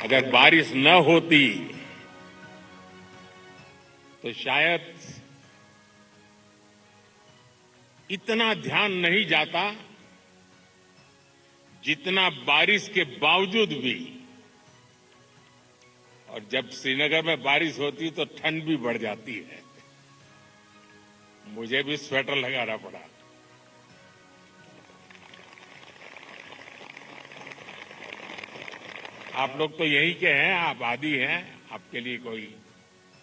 अगर बारिश न होती तो शायद इतना ध्यान नहीं जाता जितना बारिश के बावजूद भी। और जब श्रीनगर में बारिश होती तो ठंड भी बढ़ जाती है। मुझे भी स्वेटर लगाना पड़ा। आप लोग तो यही के हैं, आप आदी हैं, आपके लिए कोई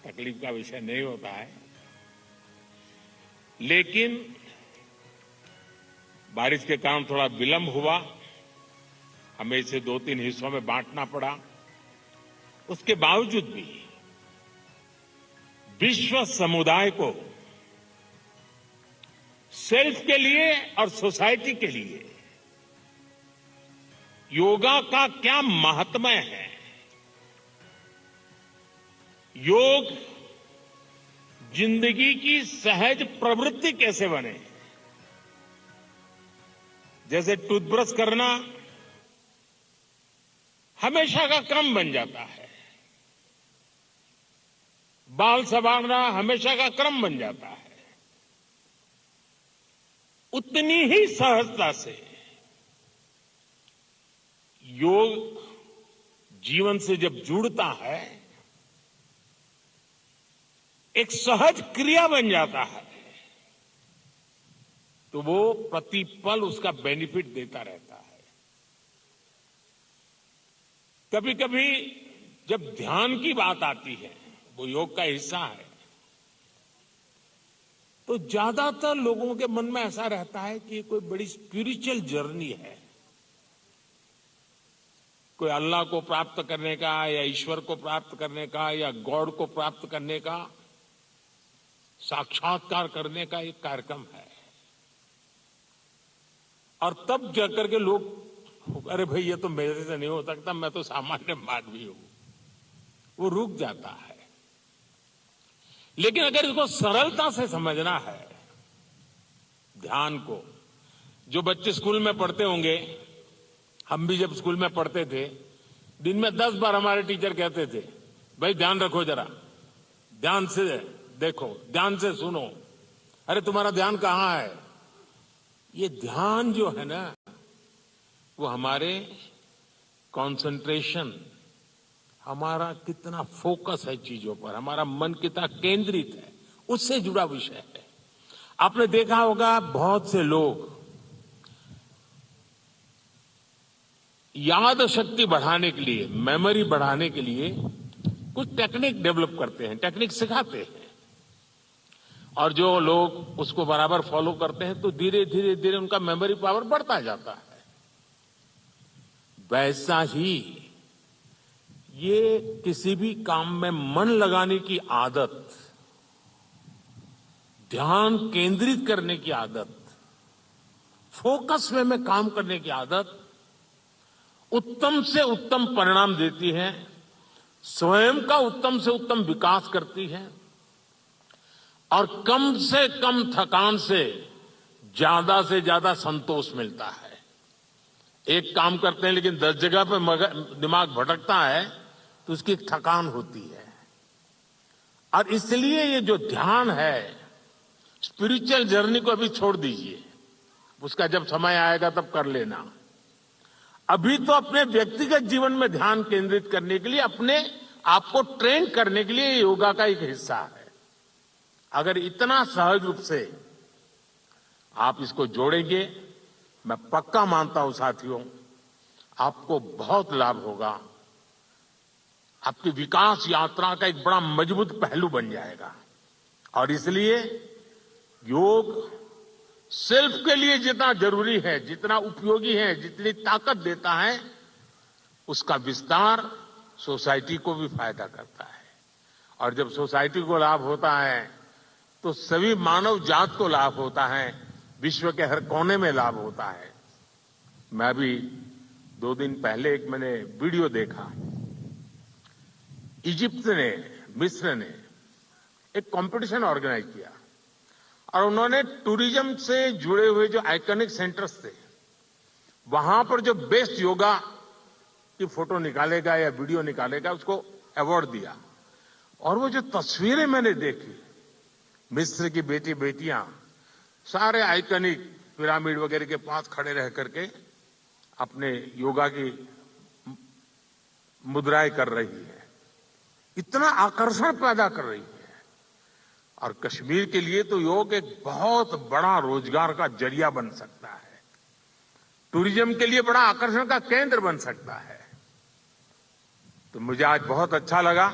तकलीफ का विषय नहीं होता है। लेकिन बारिश के कारण थोड़ा विलंब हुआ, हमें इसे 2-3 हिस्सों में बांटना पड़ा। उसके बावजूद भी विश्व समुदाय को सेल्फ के लिए और सोसाइटी के लिए योगा का क्या महात्म्य है। योग जिंदगी की सहज प्रवृत्ति कैसे बने। जैसे टूथब्रश करना हमेशा का क्रम बन जाता है, बाल संवारना हमेशा का क्रम बन जाता है, उतनी ही सहजता से योग जीवन से जब जुड़ता है एक सहज क्रिया बन जाता है, तो वो प्रतिपल उसका बेनिफिट देता रहता है। कभी कभी जब ध्यान की बात आती है, वो योग का हिस्सा है, तो ज्यादातर लोगों के मन में ऐसा रहता है कि कोई बड़ी स्पिरिचुअल जर्नी है, कोई अल्लाह को प्राप्त करने का या ईश्वर को प्राप्त करने का या गॉड को प्राप्त करने का, साक्षात्कार करने का एक कार्यक्रम है। और तब जाकर के लोग, अरे भाई ये तो मेरे से नहीं हो सकता, मैं तो सामान्य मानवी हूं, वो रुक जाता है। लेकिन अगर इसको सरलता से समझना है, ध्यान को, जो बच्चे स्कूल में पढ़ते होंगे, हम भी जब स्कूल में पढ़ते थे, दिन में 10 बार हमारे टीचर कहते थे, भाई ध्यान रखो, जरा ध्यान से देखो, ध्यान से सुनो। अरे तुम्हारा ध्यान कहां है? ये ध्यान जो है ना, वो हमारे कंसंट्रेशन, हमारा कितना फोकस है चीजों पर, हमारा मन कितना केंद्रित है, उससे जुड़ा विषय है। आपने देखा होगा बहुत से लोग याद शक्ति बढ़ाने के लिए, मेमोरी बढ़ाने के लिए कुछ टेक्निक डेवलप करते हैं, टेक्निक सिखाते हैं, और जो लोग उसको बराबर फॉलो करते हैं तो धीरे धीरे धीरे उनका मेमोरी पावर बढ़ता जाता है। वैसा ही ये किसी भी काम में मन लगाने की आदत, ध्यान केंद्रित करने की आदत, फोकस में काम करने की आदत उत्तम से उत्तम परिणाम देती है, स्वयं का उत्तम से उत्तम विकास करती है, और कम से कम थकान से ज्यादा संतोष मिलता है। एक काम करते हैं लेकिन 10 जगह पे दिमाग भटकता है तो उसकी थकान होती है। और इसलिए ये जो ध्यान है, स्पिरिचुअल जर्नी को अभी छोड़ दीजिए, उसका जब समय आएगा तब कर लेना। अभी तो अपने व्यक्तिगत जीवन में ध्यान केंद्रित करने के लिए, अपने आप को ट्रेन करने के लिए योगा का एक हिस्सा है। अगर इतना सहज रूप से आप इसको जोड़ेंगे, मैं पक्का मानता हूं साथियों, आपको बहुत लाभ होगा। आपकी विकास यात्रा का एक बड़ा मजबूत पहलू बन जाएगा। और इसलिए योग सेल्फ के लिए जितना जरूरी है, जितना उपयोगी है, जितनी ताकत देता है, उसका विस्तार सोसाइटी को भी फायदा करता है। और जब सोसाइटी को लाभ होता है तो सभी मानव जात को लाभ होता है, विश्व के हर कोने में लाभ होता है। मैं अभी 2 दिन पहले एक मैंने वीडियो देखा, इजिप्ट ने, मिस्र ने एक कंपटीशन ऑर्गेनाइज किया और उन्होंने टूरिज्म से जुड़े हुए जो आइकॉनिक सेंटर्स थे, वहां पर जो बेस्ट योगा की फोटो निकालेगा या वीडियो निकालेगा, उसको अवार्ड दिया। और वो जो तस्वीरें मैंने देखी, मिस्र की बेटियां सारे आइकनिक पिरामिड वगैरह के पास खड़े रह करके अपने योगा की मुद्राएं कर रही है, इतना आकर्षण पैदा कर रही है। और कश्मीर के लिए तो योग एक बहुत बड़ा रोजगार का जरिया बन सकता है, टूरिज्म के लिए बड़ा आकर्षण का केंद्र बन सकता है। तो मुझे आज बहुत अच्छा लगा।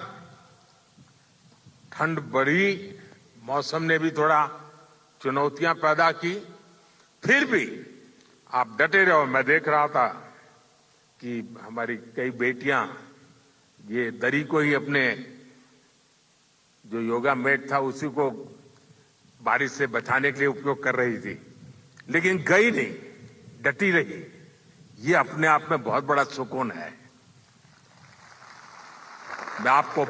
ठंड बढ़ी, मौसम ने भी थोड़ा चुनौतियां पैदा की, फिर भी आप डटे रहो। मैं देख रहा था कि हमारी कई बेटियां ये दरी को ही अपने जो योगा मैट था उसी को बारिश से बचाने के लिए उपयोग कर रही थी, लेकिन गई नहीं, डटी रही। ये अपने आप में बहुत बड़ा सुकून है। मैं आपको